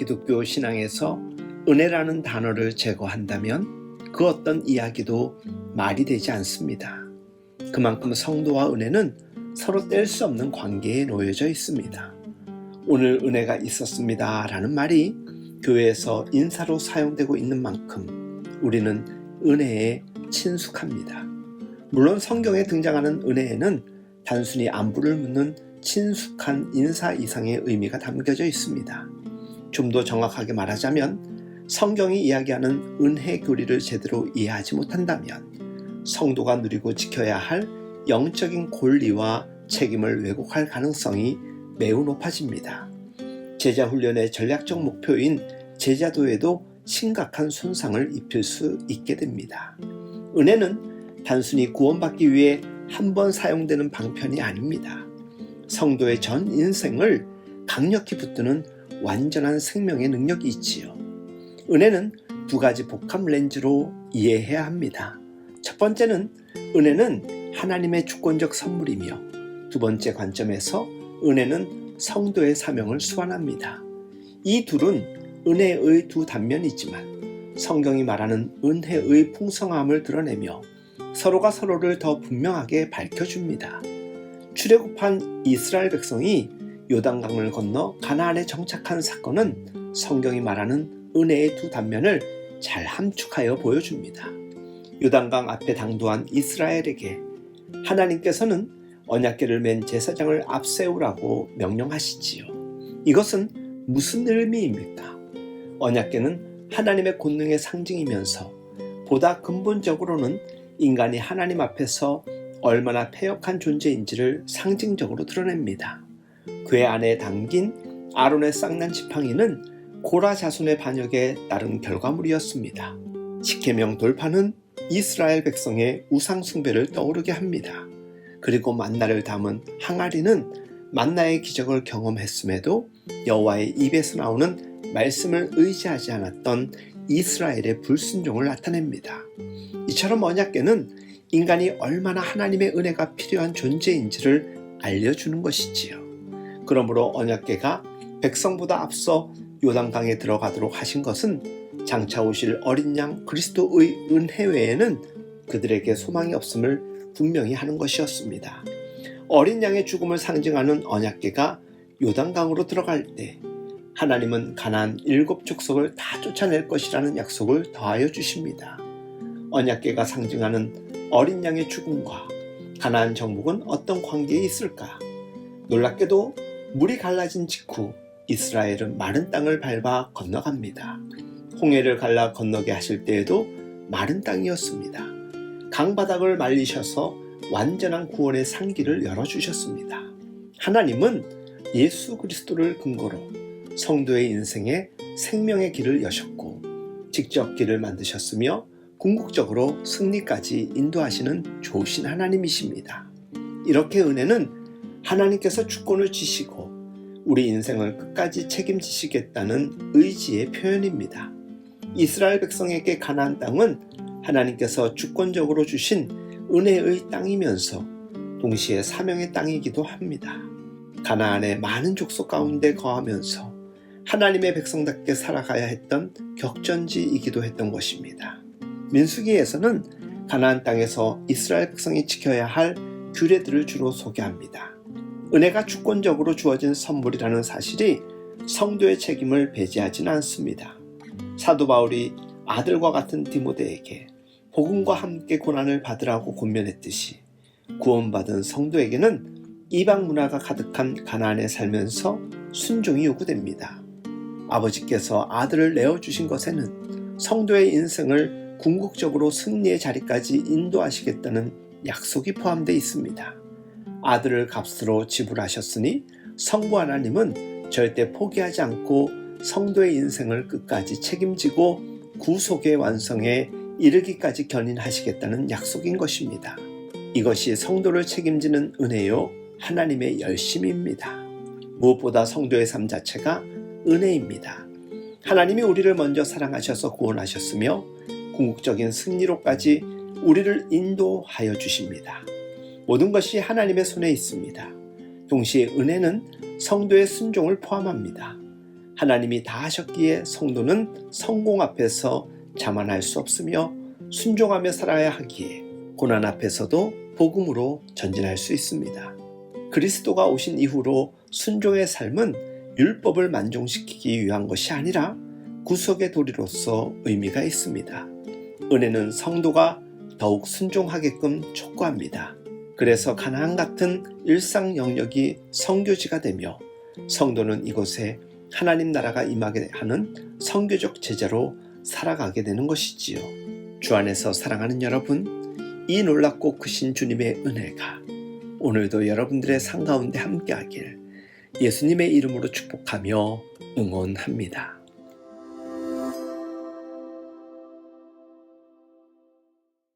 기독교 신앙에서 은혜라는 단어를 제거한다면 그 어떤 이야기도 말이 되지 않습니다. 그만큼 성도와 은혜는 서로 뗄 수 없는 관계에 놓여져 있습니다. 오늘 은혜가 있었습니다 라는 말이 교회에서 인사로 사용되고 있는 만큼 우리는 은혜에 친숙합니다. 물론 성경에 등장하는 은혜에는 단순히 안부를 묻는 친숙한 인사 이상의 의미가 담겨져 있습니다. 좀 더 정확하게 말하자면 성경이 이야기하는 은혜 교리를 제대로 이해하지 못한다면 성도가 누리고 지켜야 할 영적인 권리와 책임을 왜곡할 가능성이 매우 높아집니다. 제자 훈련의 전략적 목표인 제자도에도 심각한 손상을 입힐 수 있게 됩니다. 은혜는 단순히 구원받기 위해 한 번 사용되는 방편이 아닙니다. 성도의 전 인생을 강력히 붙드는 완전한 생명의 능력이 있지요. 은혜는 두 가지 복합 렌즈로 이해해야 합니다. 첫 번째는 은혜는 하나님의 주권적 선물이며 두 번째 관점에서 은혜는 성도의 사명을 수반합니다. 이 둘은 은혜의 두 단면이지만 성경이 말하는 은혜의 풍성함을 드러내며 서로가 서로를 더 분명하게 밝혀줍니다. 출애굽한 이스라엘 백성이 요단강을 건너 가나안에 정착한 사건은 성경이 말하는 은혜의 두 단면을 잘 함축하여 보여줍니다. 요단강 앞에 당도한 이스라엘에게 하나님께서는 언약궤를 맨 제사장을 앞세우라고 명령하시지요. 이것은 무슨 의미입니까? 언약궤는 하나님의 권능의 상징이면서 보다 근본적으로는 인간이 하나님 앞에서 얼마나 패역한 존재인지를 상징적으로 드러냅니다. 궤 안에 담긴 아론의 쌍난 지팡이는 고라 자손의 반역에 따른 결과물이었습니다. 십계명 돌파는 이스라엘 백성의 우상 숭배를 떠오르게 합니다. 그리고 만나를 담은 항아리는 만나의 기적을 경험했음에도 여호와의 입에서 나오는 말씀을 의지하지 않았던 이스라엘의 불순종을 나타냅니다. 이처럼 언약궤는 인간이 얼마나 하나님의 은혜가 필요한 존재인지를 알려주는 것이지요. 그러므로 언약궤가 백성보다 앞서 요단강에 들어가도록 하신 것은 장차 오실 어린 양 그리스도의 은혜 외에는 그들에게 소망이 없음을 분명히 하는 것이었습니다. 어린 양의 죽음을 상징하는 언약궤가 요단강으로 들어갈 때 하나님은 가나안 7 족속을 다 쫓아낼 것이라는 약속을 더하여 주십니다. 언약궤가 상징하는 어린 양의 죽음과 가나안 정복은 어떤 관계에 있을까? 놀랍게도 물이 갈라진 직후 이스라엘은 마른 땅을 밟아 건너갑니다. 홍해를 갈라 건너게 하실 때에도 마른 땅이었습니다. 강바닥을 말리셔서 완전한 구원의 상기를 열어주셨습니다. 하나님은 예수 그리스도를 근거로 성도의 인생에 생명의 길을 여셨고 직접 길을 만드셨으며 궁극적으로 승리까지 인도하시는 좋으신 하나님이십니다. 이렇게 은혜는 하나님께서 주권을 쥐시고 우리 인생을 끝까지 책임지시겠다는 의지의 표현입니다. 이스라엘 백성에게 가나안 땅은 하나님께서 주권적으로 주신 은혜의 땅이면서 동시에 사명의 땅이기도 합니다. 가나안의 많은 족속 가운데 거하면서 하나님의 백성답게 살아가야 했던 격전지이기도 했던 것입니다. 민수기에서는 가나안 땅에서 이스라엘 백성이 지켜야 할 규례들을 주로 소개합니다. 은혜가 주권적으로 주어진 선물이라는 사실이 성도의 책임을 배제하지는 않습니다. 사도 바울이 아들과 같은 디모데에게 복음과 함께 고난을 받으라고 권면했듯이 구원받은 성도에게는 이방 문화가 가득한 가나안에 살면서 순종이 요구됩니다. 아버지께서 아들을 내어주신 것에는 성도의 인생을 궁극적으로 승리의 자리까지 인도하시겠다는 약속이 포함되어 있습니다. 아들을 값으로 지불하셨으니 성부 하나님은 절대 포기하지 않고 성도의 인생을 끝까지 책임지고 구속의 완성에 이르기까지 견인하시겠다는 약속인 것입니다. 이것이 성도를 책임지는 은혜요 하나님의 열심입니다. 무엇보다 성도의 삶 자체가 은혜입니다. 하나님이 우리를 먼저 사랑하셔서 구원하셨으며 궁극적인 승리로까지 우리를 인도하여 주십니다. 모든 것이 하나님의 손에 있습니다. 동시에 은혜는 성도의 순종을 포함합니다. 하나님이 다 하셨기에 성도는 성공 앞에서 자만할 수 없으며 순종하며 살아야 하기에 고난 앞에서도 복음으로 전진할 수 있습니다. 그리스도가 오신 이후로 순종의 삶은 율법을 만족시키기 위한 것이 아니라 구속의 도리로서 의미가 있습니다. 은혜는 성도가 더욱 순종하게끔 촉구합니다. 그래서 가나안 같은 일상 영역이 선교지가 되며 성도는 이곳에 하나님 나라가 임하게 하는 선교적 제자로 살아가게 되는 것이지요. 주 안에서 사랑하는 여러분, 이 놀랍고 크신 주님의 은혜가 오늘도 여러분들의 삶 가운데 함께하길 예수님의 이름으로 축복하며 응원합니다.